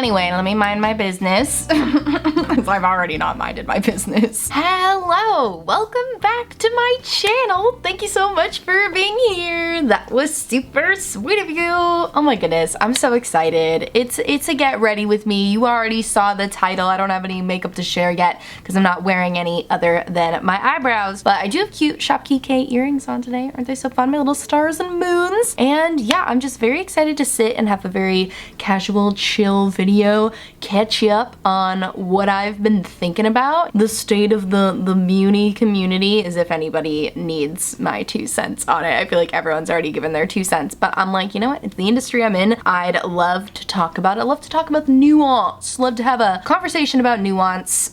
Anyway, let me mind my business. I've already not minded my business. Hello, welcome back to my channel. Thank you so much for being here. That was super sweet of you. Oh my goodness, I'm so excited. It's a get ready with me. You already saw the title. I don't have any makeup to share yet because I'm not wearing any other than my eyebrows, but I do have cute Shopkey K earrings on today. Aren't they so fun? My little stars and moons. And yeah, I'm just very excited to sit and have a very casual, chill video, catch you up on what I've been thinking about, the state of the Muni community, as if anybody needs my 2 cents on it. I feel like everyone's already given their 2 cents, but I'm like, you know what? It's the industry I'm in. I'd love to talk about it. I love to talk about the nuance. Love to have a conversation about nuance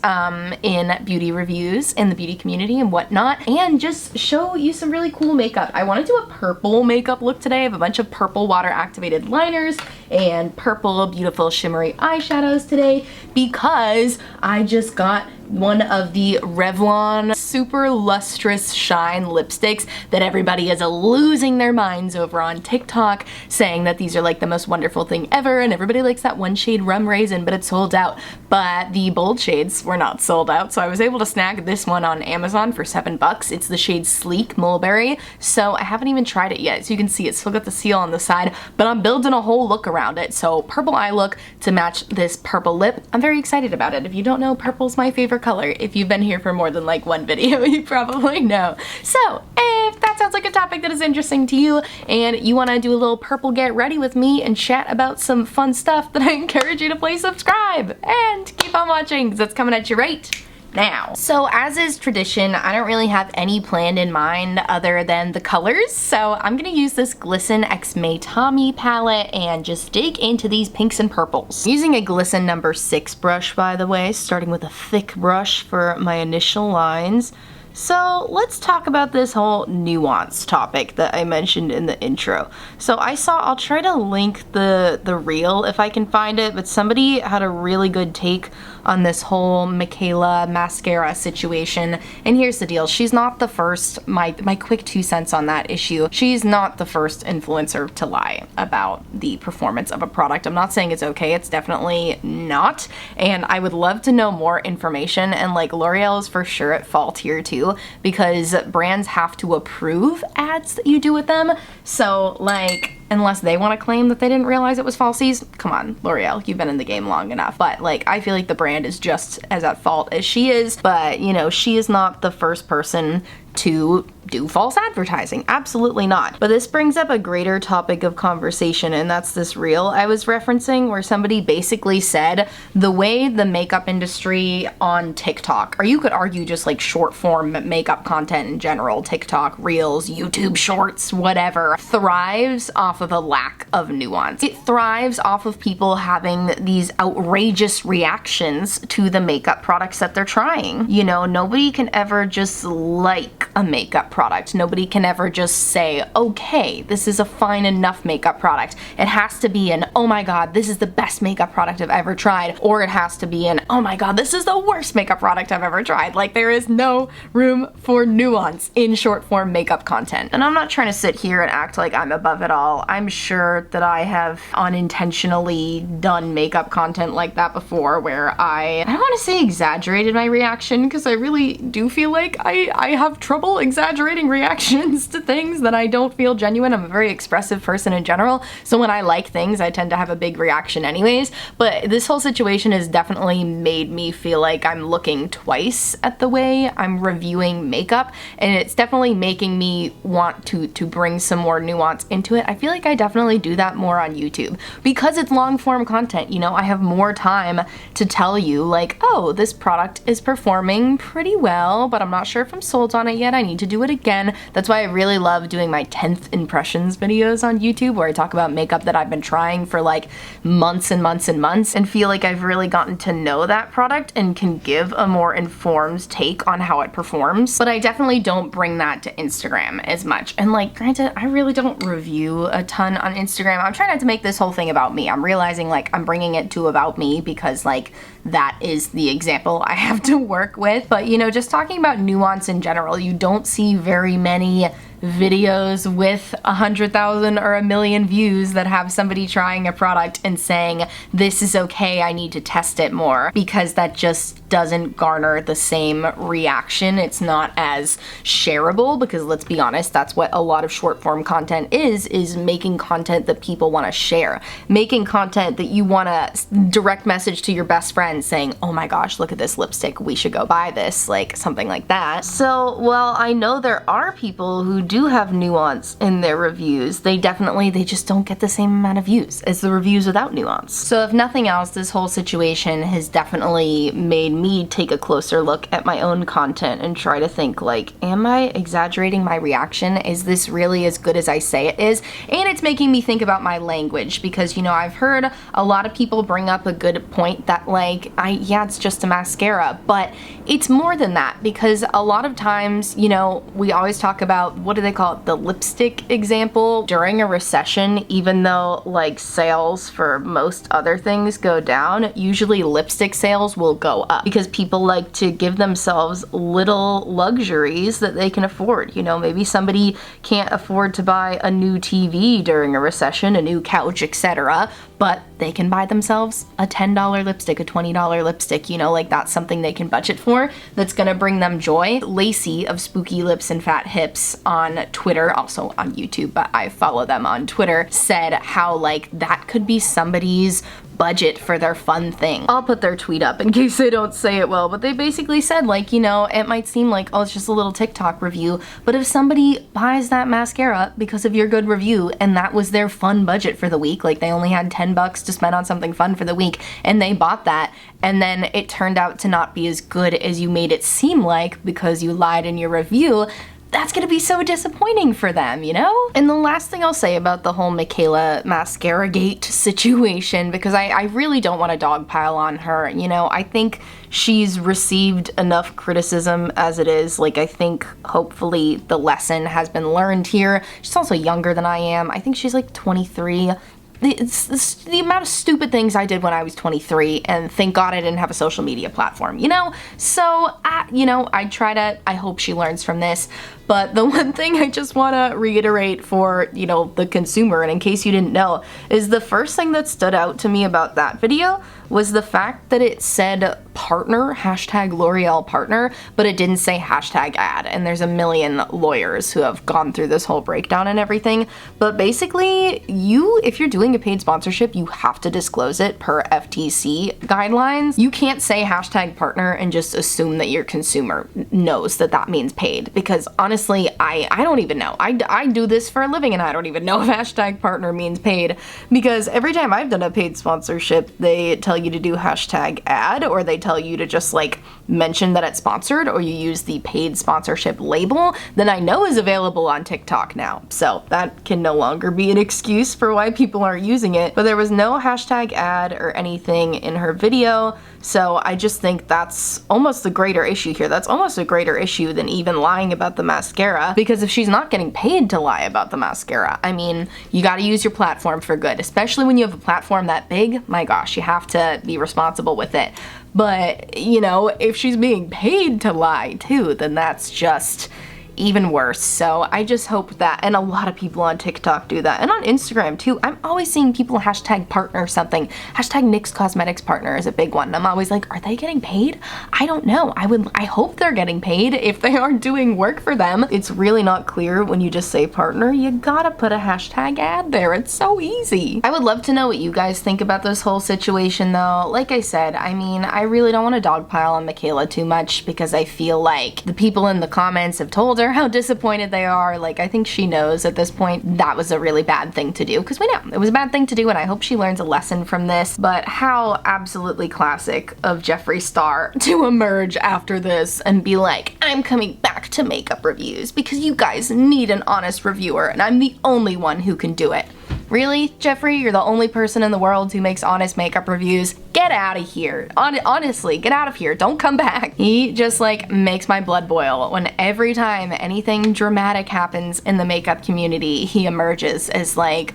in beauty reviews, in the beauty community and whatnot, and just show you some really cool makeup. I want to do a purple makeup look today. I have a bunch of purple water activated liners and purple beautiful shimmery eyeshadows today because I just got one of the Revlon super lustrous shine lipsticks that everybody is losing their minds over on TikTok, saying that these are like the most wonderful thing ever, and everybody likes that one shade rum raisin, but it's sold out. But the bold shades were not sold out, so I was able to snag this one on Amazon for $7. It's the shade Sleek Mulberry, so I haven't even tried it yet. So you can see it's still got the seal on the side, but I'm building a whole look around it. So purple eye look to match this purple lip. I'm very excited about it. If you don't know, purple's my favorite color. If you've been here for more than like one video, you probably know. So if that sounds like a topic that is interesting to you and you want to do a little purple get ready with me and chat about some fun stuff, then I encourage you to please subscribe and keep on watching because it's coming at you right now. So as is tradition, I don't really have any planned in mind other than the colors, so I'm gonna use this Glisten x Maytahmi palette and just dig into these pinks and purples. I'm using a Glisten number 6 brush, by the way, starting with a thick brush for my initial lines. So let's talk about this whole nuance topic that I mentioned in the intro. So I'll try to link the reel if I can find it, but somebody had a really good take on this whole Mikayla mascara situation. And here's the deal, she's not the first, my quick 2 cents on that issue, she's not the first influencer to lie about the performance of a product. I'm not saying it's okay, it's definitely not. And I would love to know more information, and like L'Oreal is for sure at fault here too, because brands have to approve ads that you do with them. So like, unless they want to claim that they didn't realize it was falsies, come on, L'Oreal, you've been in the game long enough. But like, I feel like the brand is just as at fault as she is, but you know, she is not the first person to do false advertising. Absolutely not. But this brings up a greater topic of conversation, and that's this reel I was referencing where somebody basically said the way the makeup industry on TikTok, or you could argue just like short form makeup content in general, TikTok, reels, YouTube shorts, whatever, thrives off of a lack of nuance. It thrives off of people having these outrageous reactions to the makeup products that they're trying. You know, nobody can ever just like a makeup product. Nobody can ever just say, okay, this is a fine enough makeup product. It has to be an, oh my god, this is the best makeup product I've ever tried, or it has to be an, oh my god, this is the worst makeup product I've ever tried. Like, there is no room for nuance in short form makeup content. And I'm not trying to sit here and act like I'm above it all. I'm sure that I have unintentionally done makeup content like that before, where I don't want to say exaggerated my reaction, because I really do feel like I have trouble exaggerating reactions to things that I don't feel genuine. I'm a very expressive person in general, so when I like things, I tend to have a big reaction anyways. But this whole situation has definitely made me feel like I'm looking twice at the way I'm reviewing makeup, and it's definitely making me want to bring some more nuance into it. I feel like I definitely do that more on YouTube because it's long form content. You know, I have more time to tell you like, oh, this product is performing pretty well, but I'm not sure if I'm sold on it yet. I need to do it again. That's why I really love doing my 10th impressions videos on YouTube, where I talk about makeup that I've been trying for like months and months and months, and feel like I've really gotten to know that product and can give a more informed take on how it performs. But I definitely don't bring that to Instagram as much. And like, granted, I really don't review a ton on Instagram. I'm trying not to make this whole thing about me. I'm realizing like I'm bringing it to about me because like that is the example I have to work with. But you know, just talking about nuance in general, you don't see very many videos with 100,000 or 1,000,000 views that have somebody trying a product and saying, this is okay, I need to test it more, because that just doesn't garner the same reaction. It's not as shareable, because let's be honest, that's what a lot of short form content is making content that people want to share. Making content that you want to direct message to your best friend saying, oh my gosh, look at this lipstick, we should go buy this, like something like that. So, well, I know there are people who do have nuance in their reviews. They just don't get the same amount of views as the reviews without nuance. So if nothing else, this whole situation has definitely made me take a closer look at my own content and try to think, like, am I exaggerating my reaction? Is this really as good as I say it is? And it's making me think about my language, because, you know, I've heard a lot of people bring up a good point that, like, yeah, it's just a mascara, but it's more than that, because a lot of times, you know, we always talk about, what do they call it, the lipstick example. During a recession, even though, like, sales for most other things go down, usually lipstick sales will go up, because people like to give themselves little luxuries that they can afford. You know, maybe somebody can't afford to buy a new TV during a recession, a new couch, etc., but they can buy themselves a $10 lipstick, a $20 lipstick, you know, like that's something they can budget for that's gonna bring them joy. Lacey of Spooky Lips and Fat Hips on Twitter, also on YouTube, but I follow them on Twitter, said how, like, that could be somebody's budget for their fun thing. I'll put their tweet up in case I don't say it well, but they basically said, like, you know, it might seem like, oh, it's just a little TikTok review, but if somebody buys that mascara because of your good review and that was their fun budget for the week, like they only had $10 to spend on something fun for the week and they bought that, and then it turned out to not be as good as you made it seem like because you lied in your review, that's gonna be so disappointing for them, you know? And the last thing I'll say about the whole Mikayla mascara gate situation, because I really don't want to dogpile on her, you know, I think she's received enough criticism as it is. Like, I think hopefully the lesson has been learned here. She's also younger than I am. I think she's like 23. It's the amount of stupid things I did when I was 23, and thank God I didn't have a social media platform, you know? So, you know, I hope she learns from this. But the one thing I just want to reiterate for, you know, the consumer, and in case you didn't know, is the first thing that stood out to me about that video was the fact that it said partner, hashtag L'Oreal partner, but it didn't say hashtag ad. And there's a million lawyers who have gone through this whole breakdown and everything. But basically, if you're doing a paid sponsorship, you have to disclose it per FTC guidelines. You can't say hashtag partner and just assume that your consumer knows that that means paid, because honestly, I don't even know. I do this for a living and I don't even know if hashtag partner means paid, because every time I've done a paid sponsorship, they tell you to do hashtag ad, or they tell you to just like mention that it's sponsored, or you use the paid sponsorship label that I know is available on TikTok now. So that can no longer be an excuse for why people aren't using it. But there was no hashtag ad or anything in her video. So I just think that's almost the greater issue here. That's almost a greater issue than even lying about the mascara, because if she's not getting paid to lie about the mascara, I mean, you gotta use your platform for good, especially when you have a platform that big. My gosh, you have to be responsible with it. But, you know, if she's being paid to lie too, then that's just even worse. So I just hope that, and a lot of people on TikTok do that, and on Instagram too. I'm always seeing people hashtag partner something. Hashtag NYX Cosmetics partner is a big one. And I'm always like, are they getting paid? I don't know. I hope they're getting paid if they are doing work for them. It's really not clear when you just say partner. You gotta put a hashtag ad there. It's so easy. I would love to know what you guys think about this whole situation though. Like I said, I mean, I really don't want to dogpile on Mikayla too much, because I feel like the people in the comments have told her how disappointed they are. Like, I think she knows at this point that was a really bad thing to do, because we know it was a bad thing to do, and I hope she learns a lesson from this. But how absolutely classic of Jeffree Star to emerge after this and be like, I'm coming back to makeup reviews because you guys need an honest reviewer and I'm the only one who can do it. Really, Jeffrey? You're the only person in the world who makes honest makeup reviews? Get out of here. Honestly, get out of here. Don't come back. He just like makes my blood boil when every time anything dramatic happens in the makeup community, he emerges as like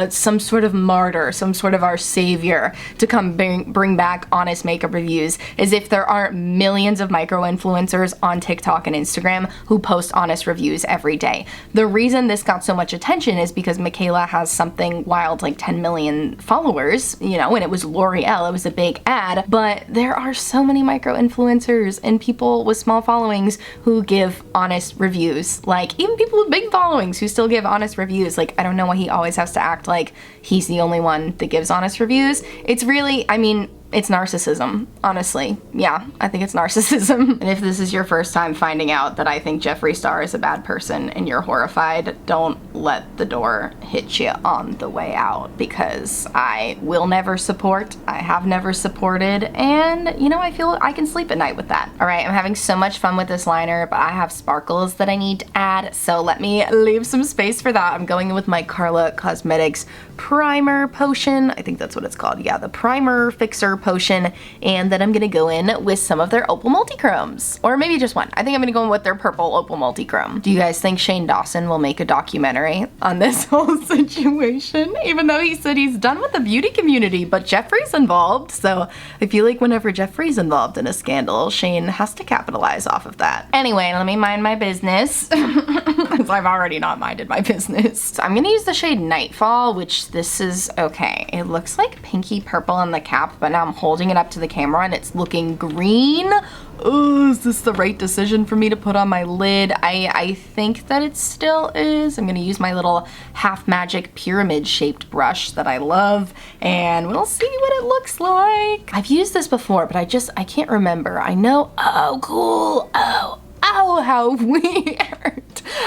some sort of martyr, some sort of our savior to come bring back honest makeup reviews, as if there aren't millions of micro-influencers on TikTok and Instagram who post honest reviews every day. The reason this got so much attention is because Mikayla has something wild like 10 million followers, you know, and it was L'Oreal, it was a big ad, but there are so many micro-influencers and people with small followings who give honest reviews. Like, even people with big followings who still give honest reviews. Like, I don't know why he always has to act like he's the only one that gives honest reviews. It's really, I mean, it's narcissism, honestly. Yeah, I think it's narcissism. And if this is your first time finding out that I think Jeffree Star is a bad person and you're horrified, don't let the door hit you on the way out, because I will never support, I have never supported, and you know, I feel I can sleep at night with that. All right, I'm having so much fun with this liner, but I have sparkles that I need to add, so let me leave some space for that. I'm going in with my Causemetics primer potion. I think that's what it's called. Yeah, the primer fixer potion, and then I'm gonna go in with some of their opal multichromes, or maybe just one. I think I'm gonna go in with their purple opal multichrome. Do you guys think Shane Dawson will make a documentary on this whole situation? Even though he said he's done with the beauty community, but Jeffrey's involved, so I feel like whenever Jeffrey's involved in a scandal, Shane has to capitalize off of that. Anyway, let me mind my business. I've already not minded my business. So I'm gonna use the shade Nightfall, which this is okay. It looks like pinky purple on the cap, but now I'm holding it up to the camera and it's looking green. Oh, is this the right decision for me to put on my lid? I think that it still is. I'm gonna use my little half magic pyramid shaped brush that I love, and we'll see what it looks like. I've used this before, but I can't remember. I know, oh cool, oh, how weird.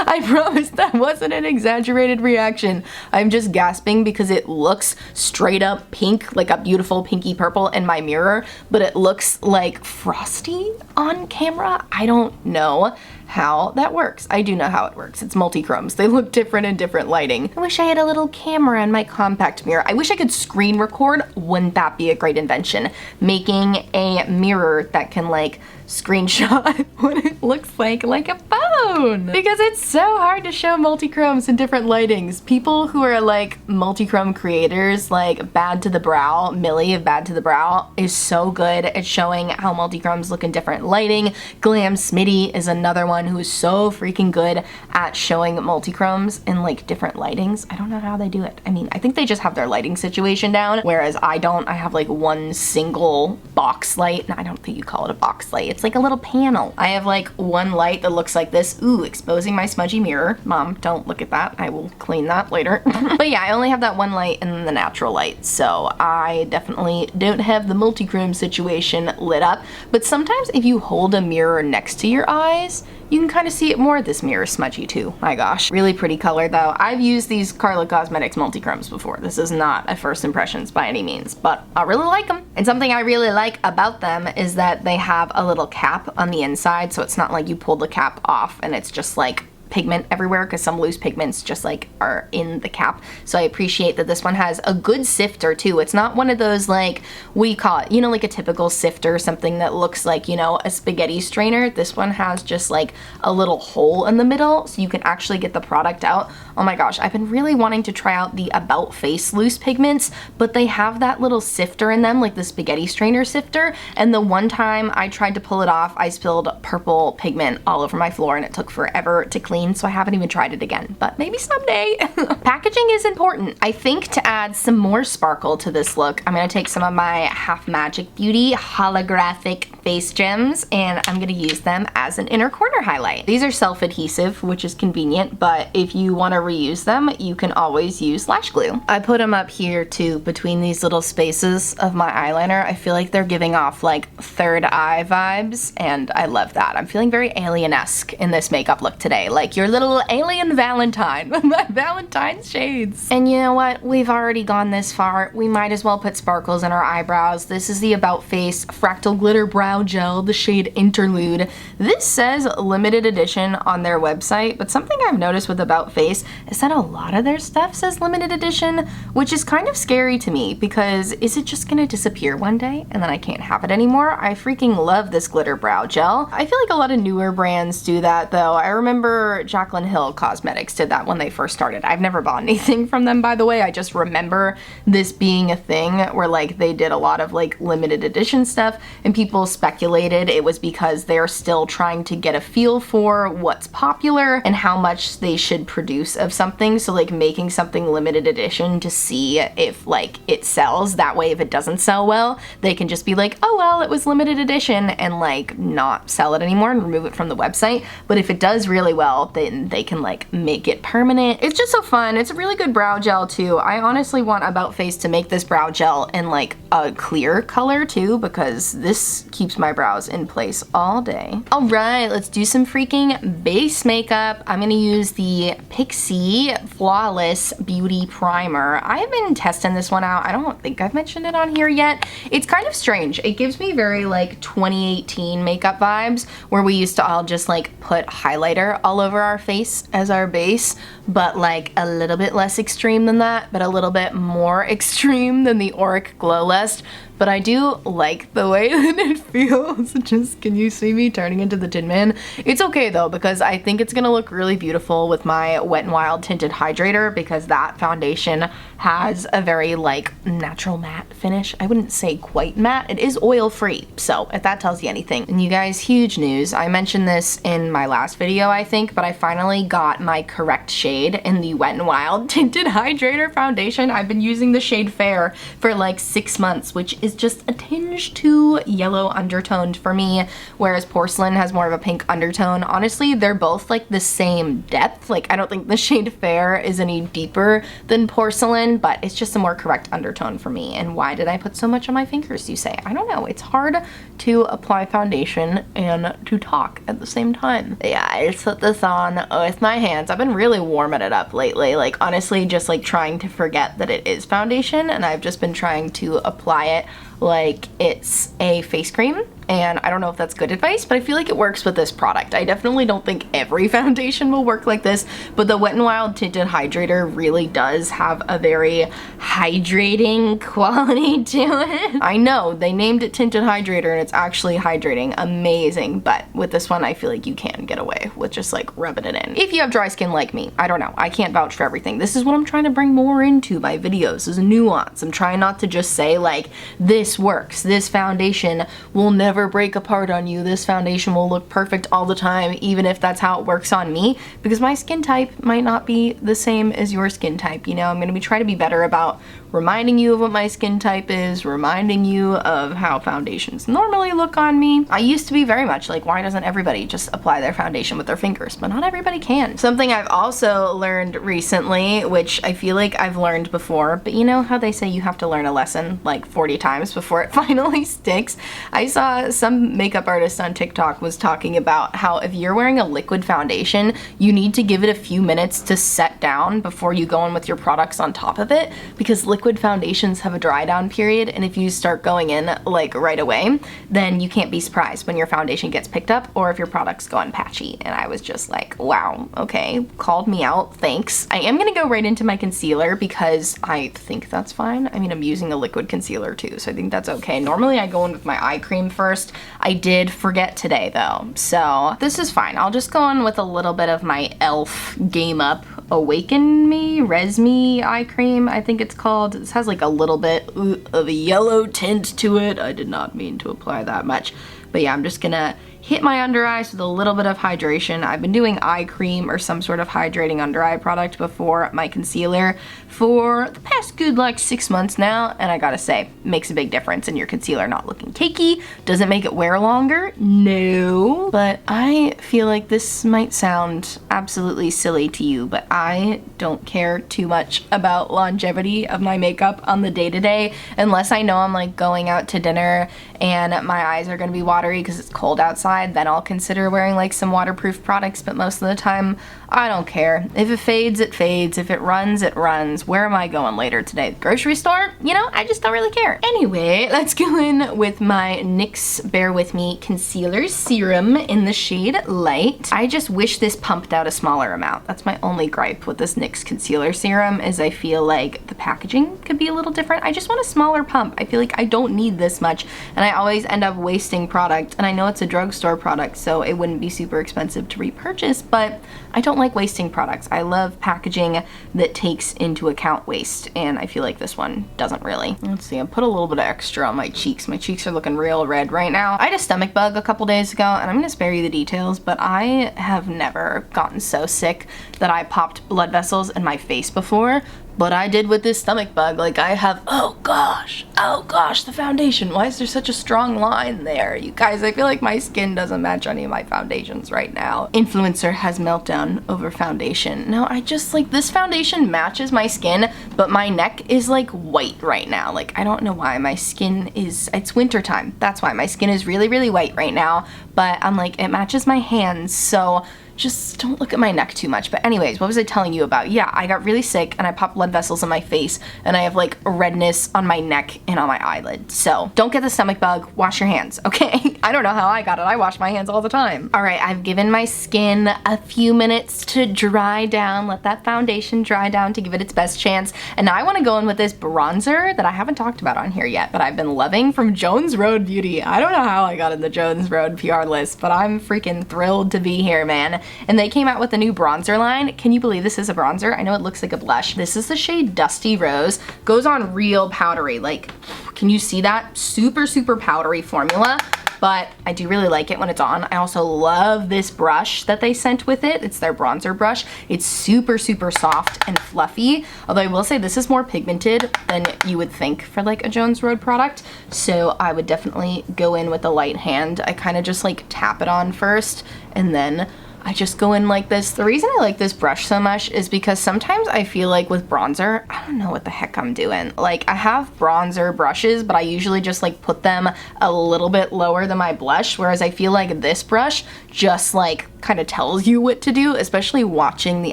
I promise that wasn't an exaggerated reaction. I'm just gasping because it looks straight up pink, like a beautiful pinky purple in my mirror, but it looks like frosty on camera. I don't know how that works. I do know how it works. It's multi-chromes. They look different in different lighting. I wish I had a little camera in my compact mirror. I wish I could screen record. Wouldn't that be a great invention? Making a mirror that can like screenshot what it looks like a phone. Because it's so hard to show multi-chromes in different lightings. People who are like multi-chrome creators, like Bad to the Brow, Millie of Bad to the Brow, is so good at showing how multi-chromes look in different lighting. Glam Smitty is another one who is so freaking good at showing multi-chromes in like different lightings. I don't know how they do it. I mean, I think they just have their lighting situation down, whereas I don't. I have like one single box light. No, I don't think you call it a box light. It's like a little panel. I have like one light that looks like this. Ooh, exposing my smudgy mirror. Mom, don't look at that. I will clean that later. But yeah, I only have that one light and the natural light, so I definitely don't have the multi-chrome situation lit up. But sometimes if you hold a mirror next to your eyes, you can kind of see it more. This mirror is smudgy too. My gosh. Really pretty color though. I've used these Causemetics multichromes before. This is not a first impressions by any means, but I really like them. And something I really like about them is that they have a little cap on the inside, so it's not like you pull the cap off and it's just like pigment everywhere, because some loose pigments just like are in the cap. So I appreciate that this one has a good sifter too. It's not one of those like, what do you call it? You know, like a typical sifter, something that looks like, you know, a spaghetti strainer. This one has just like a little hole in the middle so you can actually get the product out. Oh my gosh, I've been really wanting to try out the About Face loose pigments, but they have that little sifter in them, like the spaghetti strainer sifter. And the one time I tried to pull it off, I spilled purple pigment all over my floor and it took forever to clean, so I haven't even tried it again, but maybe someday. Packaging is important. I think to add some more sparkle to this look, I'm gonna take some of my Half Magic Beauty holographic face gems and I'm gonna use them as an inner corner highlight. These are self-adhesive, which is convenient, but if you wanna reuse them, you can always use lash glue. I put them up here too, between these little spaces of my eyeliner. I feel like they're giving off like third eye vibes, and I love that. I'm feeling very alien-esque in this makeup look today. Like, like your little alien Valentine. My Valentine's shades. And you know what? We've already gone this far. We might as well put sparkles in our eyebrows. This is the About Face Fractal Glitter Brow Gel, the shade Interlude. This says limited edition on their website, but something I've noticed with About Face is that a lot of their stuff says limited edition, which is kind of scary to me because is it just gonna disappear one day and then I can't have it anymore? I freaking love this glitter brow gel. I feel like a lot of newer brands do that though. I remember Jaclyn Hill Causemetics did that when they first started. I've never bought anything from them, by the way. I just remember this being a thing where like they did a lot of like limited edition stuff and people speculated it was because they're still trying to get a feel for what's popular and how much they should produce of something. So like making something limited edition to see if like it sells. That way if it doesn't sell well, they can just be like, oh well, it was limited edition and like not sell it anymore and remove it from the website. But if it does really well, then they can like make it permanent. It's just so fun. It's a really good brow gel too. I honestly want About Face to make this brow gel in like a clear color too, because this keeps my brows in place all day. All right, let's do some freaking base makeup. I'm gonna use the Pixi Flawless Beauty Primer. I've been testing this one out. I don't think I've mentioned it on here yet. It's kind of strange. It gives me very like 2018 makeup vibes where we used to all just like put highlighter all over our face as our base, but like a little bit less extreme than that, but a little bit more extreme than the Auric Glow Lust. But I do like the way that it feels. Just, can you see me turning into the Tin Man? It's okay though, because I think it's gonna look really beautiful with my Wet n Wild Tinted Hydrator, because that foundation has a very like natural matte finish. I wouldn't say quite matte. It is oil free, so if that tells you anything. And you guys, huge news. I mentioned this in my last video, I think, but I finally got my correct shade in the Wet n Wild Tinted Hydrator foundation. I've been using the shade Fair for like 6 months, which is just a tinge too yellow undertoned for me, whereas Porcelain has more of a pink undertone. Honestly, they're both like the same depth. Like, I don't think the shade Fair is any deeper than Porcelain, but it's just a more correct undertone for me. And why did I put so much on my fingers, you say? I don't know. It's hard to apply foundation and to talk at the same time. Yeah, I just put this on with my hands. I've been really warming it up lately. Like, honestly, just like trying to forget that it is foundation, and I've just been trying to apply it like it's a face cream. And I don't know if that's good advice, but I feel like it works with this product. I definitely don't think every foundation will work like this, but the Wet n Wild Tinted Hydrator really does have a very hydrating quality to it. I know, they named it Tinted Hydrator and it's actually hydrating. Amazing. But with this one, I feel like you can get away with just like rubbing it in. If you have dry skin like me, I don't know. I can't vouch for everything. This is what I'm trying to bring more into my videos, is nuance. I'm trying not to just say like, this works, this foundation will never break apart on you, this foundation will look perfect all the time, even if that's how it works on me, because my skin type might not be the same as your skin type. You know, I'm gonna try to be better about reminding you of what my skin type is, reminding you of how foundations normally look on me. I used to be very much like, why doesn't everybody just apply their foundation with their fingers? But not everybody can. Something I've also learned recently, which I feel like I've learned before, but you know how they say you have to learn a lesson like 40 times before it finally sticks? I saw some makeup artist on TikTok was talking about how if you're wearing a liquid foundation, you need to give it a few minutes to set down before you go in with your products on top of it, because liquid foundations have a dry down period, and if you start going in like right away, then you can't be surprised when your foundation gets picked up or if your product's going patchy. And I was just like, wow, okay, called me out, thanks. I am gonna go right into my concealer because I think that's fine. I mean, I'm using a liquid concealer too, so I think that's okay. Normally I go in with my eye cream first. I did forget today though, so this is fine. I'll just go in with a little bit of my e.l.f. Game Up Awaken Me, Res Me eye cream, I think it's called. This has like a little bit of a yellow tint to it. I did not mean to apply that much. But yeah, I'm just gonna hit my under eyes with a little bit of hydration. I've been doing eye cream or some sort of hydrating under eye product before my concealer for the past good like 6 months now, and I gotta say, makes a big difference in your concealer not looking cakey. Does it make it wear longer? No. But I feel like this might sound absolutely silly to you, but I don't care too much about longevity of my makeup on the day-to-day unless I know I'm like going out to dinner and my eyes are gonna be watery powdery because it's cold outside, then I'll consider wearing like some waterproof products, but most of the time, I don't care. If it fades, it fades. If it runs, it runs. Where am I going later today? The grocery store? You know, I just don't really care. Anyway, let's go in with my NYX Bear With Me Concealer Serum in the shade Light. I just wish this pumped out a smaller amount. That's my only gripe with this NYX Concealer Serum, is I feel like the packaging could be a little different. I just want a smaller pump. I feel like I don't need this much, and I always end up wasting product, and I know it's a drugstore product, so it wouldn't be super expensive to repurchase, but I don't like wasting products. I love packaging that takes into account waste, and I feel like this one doesn't really. Let's see, I put a little bit of extra on my cheeks. My cheeks are looking real red right now. I had a stomach bug a couple days ago, and I'm gonna spare you the details, but I have never gotten so sick that I popped blood vessels in my face before. But I did with this stomach bug. Like, I have, oh gosh, the foundation. Why is there such a strong line there? You guys, I feel like my skin doesn't match any of my foundations right now. Influencer has meltdown over foundation. No, I just, like, this foundation matches my skin, but my neck is, like, white right now. Like, I don't know why. My skin is, it's winter time. That's why my skin is really, really white right now. But I'm like, it matches my hands, so just don't look at my neck too much. But anyways, what was I telling you about? Yeah, I got really sick and I popped blood vessels in my face, and I have like redness on my neck and on my eyelid. So don't get the stomach bug, wash your hands, okay? I don't know how I got it. I wash my hands all the time. All right, I've given my skin a few minutes to dry down, let that foundation dry down to give it its best chance. And now I wanna go in with this bronzer that I haven't talked about on here yet, but I've been loving, from Jones Road Beauty. I don't know how I got in the Jones Road PR list, but I'm freaking thrilled to be here, man. And they came out with a new bronzer line. Can you believe this is a bronzer? I know it looks like a blush. This is the shade Dusty Rose. Goes on real powdery. Like, can you see that? Super, super powdery formula. But I do really like it when it's on. I also love this brush that they sent with it. It's their bronzer brush. It's super, super soft and fluffy. Although I will say this is more pigmented than you would think for like a Jones Road product. So I would definitely go in with a light hand. I kind of just like tap it on first, and then I just go in like this. The reason I like this brush so much is because sometimes I feel like with bronzer, I don't know what the heck I'm doing. Like, I have bronzer brushes, but I usually just like put them a little bit lower than my blush, whereas I feel like this brush just like kind of tells you what to do, especially watching the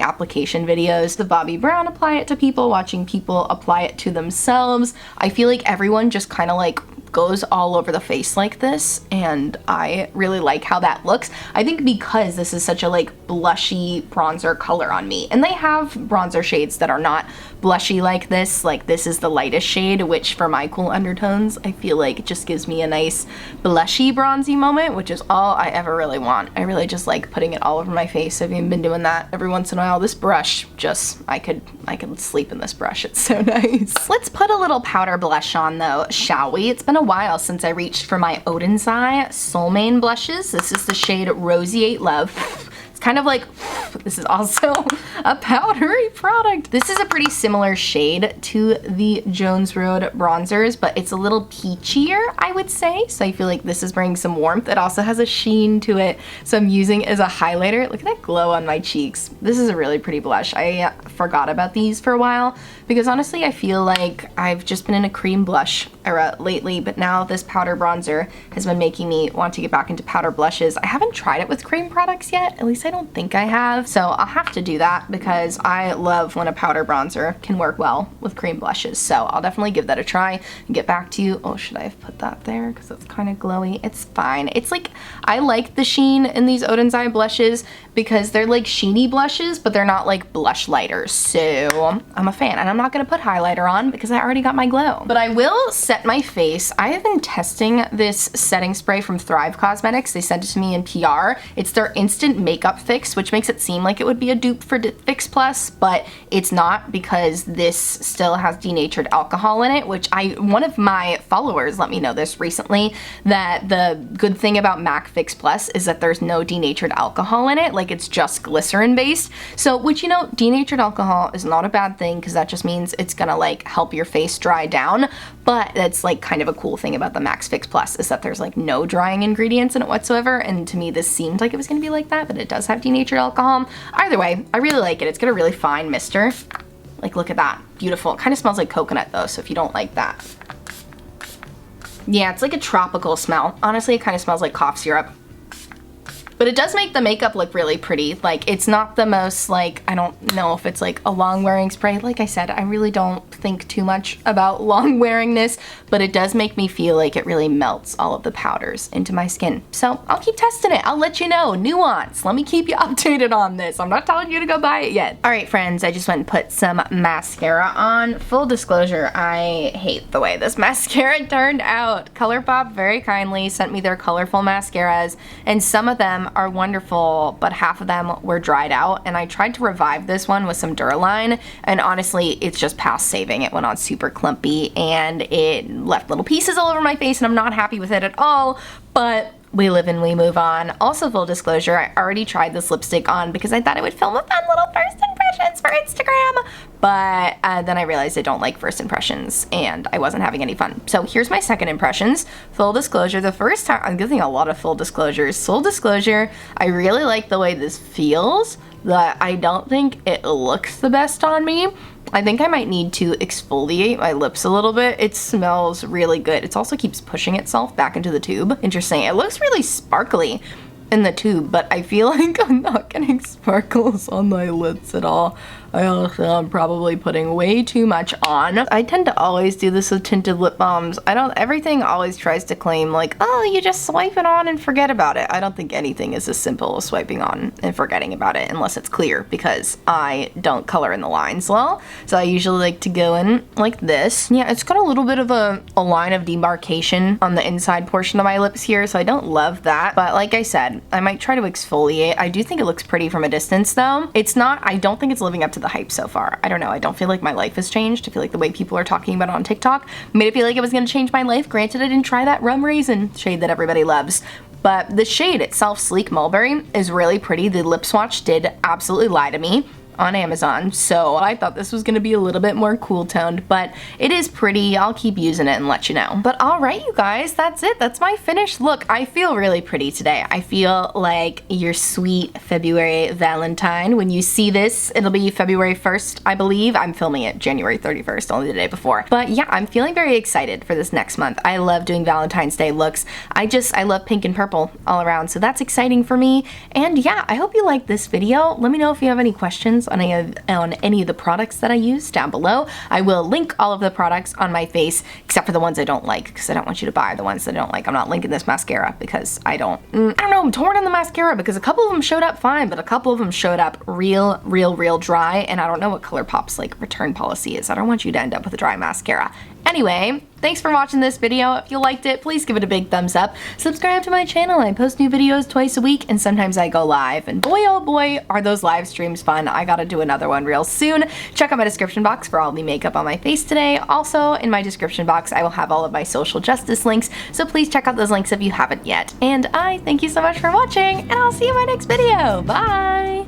application videos. The Bobbi Brown apply it to people, watching people apply it to themselves. I feel like everyone just kind of like goes all over the face like this, and I really like how that looks. I think because this is such a like blushy bronzer color on me, and they have bronzer shades that are not blushy like this. Like, this is the lightest shade, which for my cool undertones, I feel like it just gives me a nice blushy bronzy moment, which is all I ever really want. I really just like putting it all over my face. I've even been doing that every once in a while. This brush, just, I could sleep in this brush. It's so nice. Let's put a little powder blush on though, shall we? It's been a while since I reached for my Odin's Eye Soul Mane blushes. This is the shade Roseate Love. It's kind of like, this is also a powdery product. This is a pretty similar shade to the Jones Road bronzers, but it's a little peachier, I would say. So I feel like this is bringing some warmth. It also has a sheen to it, so I'm using it as a highlighter. Look at that glow on my cheeks. This is a really pretty blush. I forgot about these for a while because honestly I feel like I've just been in a cream blush era lately, but now this powder bronzer has been making me want to get back into powder blushes. I haven't tried it with cream products yet, at least I don't think I have, so I'll have to do that because I love when a powder bronzer can work well with cream blushes. So I'll definitely give that a try and get back to you. Oh, should I have put that there because it's kind of glowy? It's fine. It's like, I like the sheen in these Odin's Eye blushes because they're like sheeny blushes, but they're not like blush lighters, so I'm a fan. And I'm not gonna put highlighter on because I already got my glow, but I will set my face. I have been testing this setting spray from Thrive Causemetics. They sent it to me in PR. It's their instant makeup fix, which makes it seem like it would be a dupe for Fix Plus, but it's not because this still has denatured alcohol in it, which one of my followers let me know this recently, that the good thing about MAC Fix Plus is that there's no denatured alcohol in it. Like, it's just glycerin based. So, which, you know, denatured alcohol is not a bad thing because that just means it's gonna like help your face dry down. But that's like kind of a cool thing about the MAC Fix Plus is that there's like no drying ingredients in it whatsoever. And to me, this seemed like it was gonna be like that, but it does have denatured alcohol. Either way, I really like it. It's got a really fine mister. Like, look at that. Beautiful. It kind of smells like coconut though, so if you don't like that, Yeah, it's like a tropical smell. Honestly, it kind of smells like cough syrup. But it does make the makeup look really pretty. Like, it's not the most, like, I don't know if it's like a long wearing spray. Like I said, I really don't think too much about long wearingness, but it does make me feel like it really melts all of the powders into my skin. So I'll keep testing it. I'll let you know. Nuance. Let me keep you updated on this. I'm not telling you to go buy it yet. All right, friends, I just went and put some mascara on. Full disclosure, I hate the way this mascara turned out. ColourPop very kindly sent me their colorful mascaras, and some of them are wonderful, but half of them were dried out, and I tried to revive this one with some Duraline, and honestly, it's just past saving. It went on super clumpy, and it left little pieces all over my face, and I'm not happy with it at all, but we live and we move on. Also, full disclosure, I already tried this lipstick on because I thought it would film a fun little first impressions for Instagram, but then I realized I don't like first impressions and I wasn't having any fun. So here's my second impressions. Full disclosure, the first time, I'm giving a lot of full disclosures. Full disclosure, I really like the way this feels, but I don't think it looks the best on me. I think I might need to exfoliate my lips a little bit. It smells really good. It also keeps pushing itself back into the tube. Interesting. It looks really sparkly in the tube, but I feel like I'm not getting sparkles on my lips at all. I also am probably putting way too much on. I tend to always do this with tinted lip balms. Everything always tries to claim like, oh, you just swipe it on and forget about it. I don't think anything is as simple as swiping on and forgetting about it unless it's clear, because I don't color in the lines well. So I usually like to go in like this. Yeah, it's got a little bit of a line of demarcation on the inside portion of my lips here, so I don't love that. But like I said, I might try to exfoliate. I do think it looks pretty from a distance though. It's not, I don't think it's living up to the hype so far. I don't know. I don't feel like my life has changed. I feel like the way people are talking about it on TikTok made it feel like it was going to change my life. Granted, I didn't try that rum raisin shade that everybody loves. But the shade itself, Sleek Mulberry, is really pretty. The lip swatch did absolutely lie to me on Amazon, so I thought this was going to be a little bit more cool toned, but it is pretty. I'll keep using it and let you know. But all right, you guys, that's it. That's my finished look. I feel really pretty today. I feel like your sweet February Valentine. When you see this, it'll be February 1st, I believe. I'm filming it January 31st, only the day before. But yeah, I'm feeling very excited for this next month. I love doing Valentine's Day looks. I love pink and purple all around, so that's exciting for me. And yeah, I hope you liked this video. Let me know if you have any questions on any of the products that I use down below. I will link all of the products on my face, except for the ones I don't like, because I don't want you to buy the ones that I don't like. I'm not linking this mascara because I don't know, I'm torn on the mascara because a couple of them showed up fine, but a couple of them showed up real dry, and I don't know what ColourPop's like return policy is. I don't want you to end up with a dry mascara. Anyway, thanks for watching this video. If you liked it, please give it a big thumbs up. Subscribe to my channel. I post new videos twice a week, and sometimes I go live. And boy, oh boy, are those live streams fun. I gotta do another one real soon. Check out my description box for all the makeup on my face today. Also, in my description box, I will have all of my social justice links, so please check out those links if you haven't yet. And I thank you so much for watching, and I'll see you in my next video. Bye!